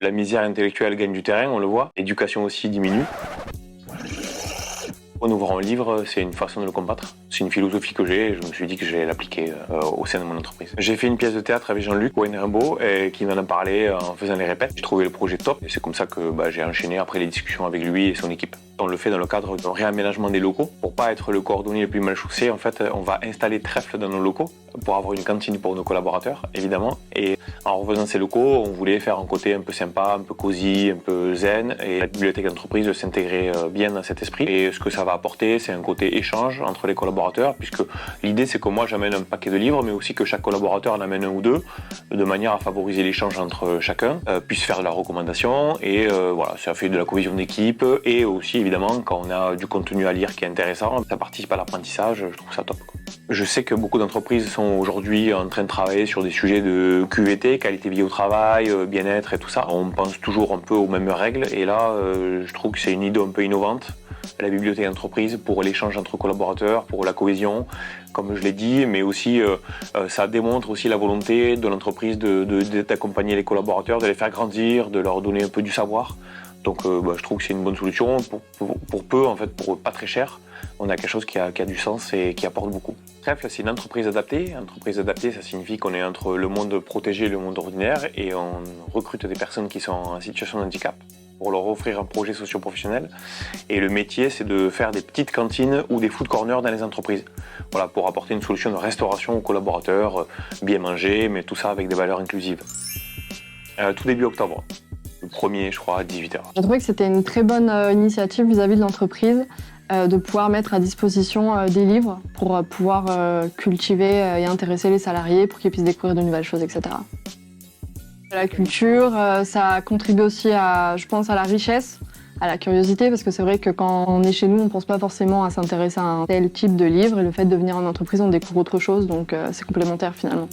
La misère intellectuelle gagne du terrain, on le voit. L'éducation aussi diminue. En ouvrant un livre, c'est une façon de le combattre. C'est une philosophie que j'ai et je me suis dit que j'allais l'appliquer au sein de mon entreprise. J'ai fait une pièce de théâtre avec Jean-Luc Rimbaud qui m'en a parlé en faisant les répètes. J'ai trouvé le projet top et c'est comme ça que j'ai enchaîné après les discussions avec lui et son équipe. On le fait dans le cadre d'un réaménagement des locaux. Pour pas être le cordonnier le plus mal chaussé, en fait, on va installer Trèfle dans nos locaux pour avoir une cantine pour nos collaborateurs, évidemment. Et en refaisant ces locaux, on voulait faire un côté un peu sympa, un peu cosy, un peu zen. Et la bibliothèque d'entreprise s'intégrait bien dans cet esprit. Et ce que ça va apporter, c'est un côté échange entre les collaborateurs, puisque l'idée, c'est que moi, j'amène un paquet de livres, mais aussi que chaque collaborateur en amène un ou deux, de manière à favoriser l'échange entre chacun, puisse faire de la recommandation. Et voilà, ça fait de la cohésion d'équipe. Et aussi, évidemment, quand on a du contenu à lire qui est intéressant, ça participe à l'apprentissage, je trouve ça top. Je sais que beaucoup d'entreprises sont aujourd'hui en train de travailler sur des sujets de QVT, qualité vie au travail, bien-être et tout ça. On pense toujours un peu aux mêmes règles et là, je trouve que c'est une idée un peu innovante, la bibliothèque d'entreprise, pour l'échange entre collaborateurs, pour la cohésion, comme je l'ai dit, mais aussi ça démontre aussi la volonté de l'entreprise d'accompagner les collaborateurs, de les faire grandir, de leur donner un peu du savoir. Donc je trouve que c'est une bonne solution pour peu, en fait, pour pas très cher. On a quelque chose qui a du sens et qui apporte beaucoup. Trèfle, c'est une entreprise adaptée. Entreprise adaptée, ça signifie qu'on est entre le monde protégé et le monde ordinaire et on recrute des personnes qui sont en situation de handicap pour leur offrir un projet socio-professionnel. Et le métier, c'est de faire des petites cantines ou des food corners dans les entreprises. Voilà, pour apporter une solution de restauration aux collaborateurs, bien manger, mais tout ça avec des valeurs inclusives. Tout début octobre. Le 1er, je crois, à 18h. J'ai trouvé que c'était une très bonne initiative vis-à-vis de l'entreprise de pouvoir mettre à disposition des livres pour pouvoir cultiver et intéresser les salariés pour qu'ils puissent découvrir de nouvelles choses, etc. La culture, ça contribue aussi à, je pense, à la richesse, à la curiosité, parce que c'est vrai que quand on est chez nous, on ne pense pas forcément à s'intéresser à un tel type de livre et le fait de venir en entreprise, on découvre autre chose, donc c'est complémentaire finalement.